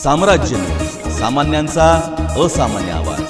साम्राज्य सामान्यांचा असामान्य आवाज।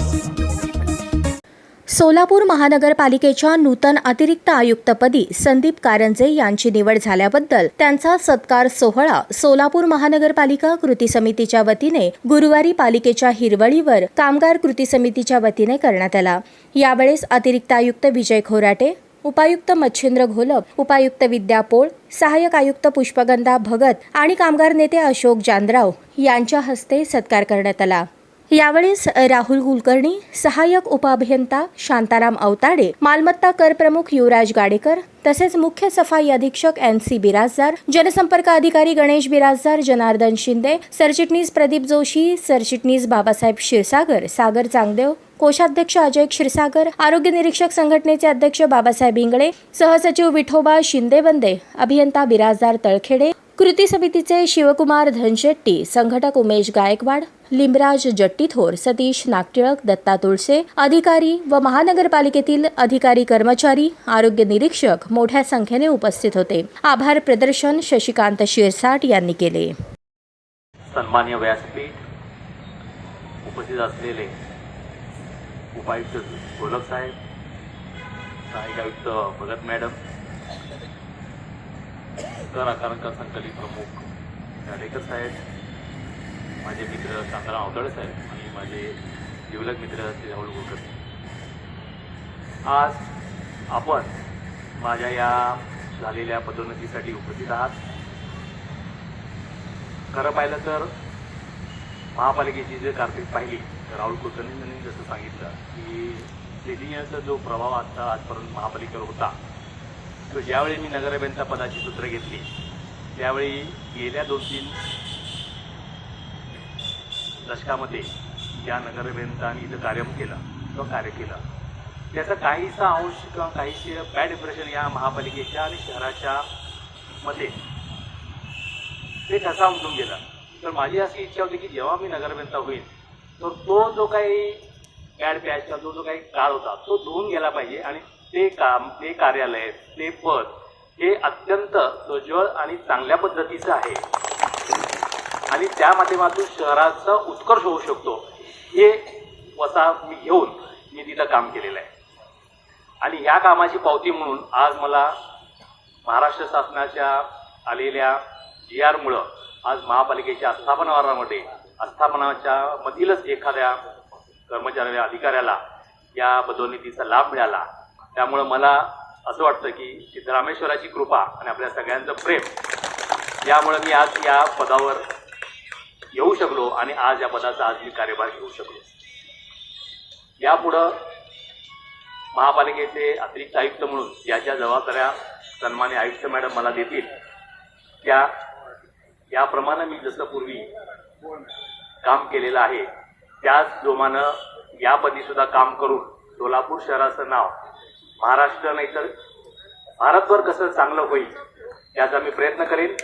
सोलापूर महानगरपालिकेच्या नूतन अतिरिक्त आयुक्तपदी संदीप कारंजे यांची निवड झाल्याबद्दल त्यांचा सत्कार सोहळा सोलापूर महानगरपालिका कृती समितीच्या वतीने गुरुवारी पालिकेच्या हिरवळीवर कामगार कृती समितीच्या वतीने करण्यात आला। यावेळेस अतिरिक्त आयुक्त विजय खोराटे, उपायुक्त मच्छिंद्र घोलप, उपायुक्त विद्या पोळ, सहाय्यक आयुक्त पुष्पगंधा भगत आणि कामगार नेते अशोक जानराव यांच्या हस्ते सत्कार करण्यात आला। यावेळेस राहुल कुलकर्णी, सहाय्यक उपअभियंता शांताराम अवताडे, मालमत्ता कर प्रमुख युवराज गाडेकर तसेच मुख्य सफाई अधीक्षक NC बिराजदार, जनसंपर्क अधिकारी गणेश बिराजदार, जनार्दन शिंदे, सरचिटणीस प्रदीप जोशी, सरचिटणीस बाबासाहेब क्षीरसागर, सागर चांगदेव, कोषाध्यक्ष अजय क्षीरसागर, आरोग्य निरीक्षक संघटनेचे अध्यक्ष बाबासाहेब इंगळे, सहसचिव विठोबा शिंदेबंदे, अभियंता बिराजदार तळखेडे, कृती समितीचे शिवकुमार धनशेट्टी, संघटक उमेश गायकवाड, लिंबराज जट्टीथोर, सतीश नागटिळक, दत्ता तुळसे, अधिकारी व महानगरपालिकेतील अधिकारी कर्मचारी, आरोग्य निरीक्षक मोठ्या संख्येने उपस्थित होते। आभार प्रदर्शन शशिकांत शिरसाट यांनी केले। सन्मान्य व्यासपीठ उपस्थित असलेले उपायुक्त घोलप साहेब, सहाय्यक आयुक्त भगत मॅडम, कर आकारणकर संकलित प्रमुख गाडेकर साहेब, माझे मित्र शांताराम अवताडे साहेब आणि माझे जिवलग मित्र श्री राहुल कुलकर्णी, आज आपण माझ्या या झालेल्या पदोन्नतीसाठी उपस्थित आहात। खरं पाहिलं तर महापालिकेची जर कारकीर्द पाहिली तर राहुल कुलकर्णींनी जसं सांगितलं की सिनियरचा जो प्रभाव आता आजपर्यंत महापालिकेवर होता, तो ज्यावेळी मी नगराभियंता पदाची सूत्र घेतली त्यावेळी गेल्या 2-3 दशकामध्ये या नगराभियंतांनी इथं कार्य केलं त्याचा काहीसा अंश किंवा काहीशी बॅड इम्प्रेशन या महापालिकेच्या आणि शहराच्या मध्ये ते ठसा उमटून गेला। तर माझी अशी इच्छा होती की जेव्हा मी नगराभियंता होईल तर तो जो काही बॅड पॅचचा जो काही काळ होता तो धुवून गेला पाहिजे आणि ते काम, ते कार्यालय, ते पद हे अत्यंत प्रज्वल आणि चांगल्या पद्धतीचं आहे आणि त्या माध्यमातून शहराचा उत्कर्ष होऊ शकतो हे वसा मी घेऊन मी तिथं काम केलेलं आहे। आणि ह्या कामाची पावती म्हणून आज मला महाराष्ट्र शासनाच्या आलेल्या GR मुळे आज महापालिकेच्या आस्थापनाच्या मधीलच एखाद्या कर्मचाऱ्याला, अधिकाऱ्याला या पदोन्नतीचा लाभ मिळाला। त्यामुळे मला असं वाटतं की सिद्धरामेश्वराची कृपा आणि आपल्या सगळ्यांचं प्रेम यामुळे मी आज या पदावर येऊ शकलो आणि आज या पदाचा आज मी कार्यभार घेऊ शकलो। यापुढं महापालिकेचे अतिरिक्त आयुक्त म्हणून ज्या जबाबदाऱ्या सन्मान्य आयुक्त मॅडम मला देतील याप्रमाणे मी जसं पूर्वी काम केलेलं आहे त्याच जोमानं यापदी सुद्धा काम करून सोलापूर शहराचं नाव महाराष्ट्र नाही तर भारतभर कसं चांगलं होईल याचा मी प्रयत्न करेन।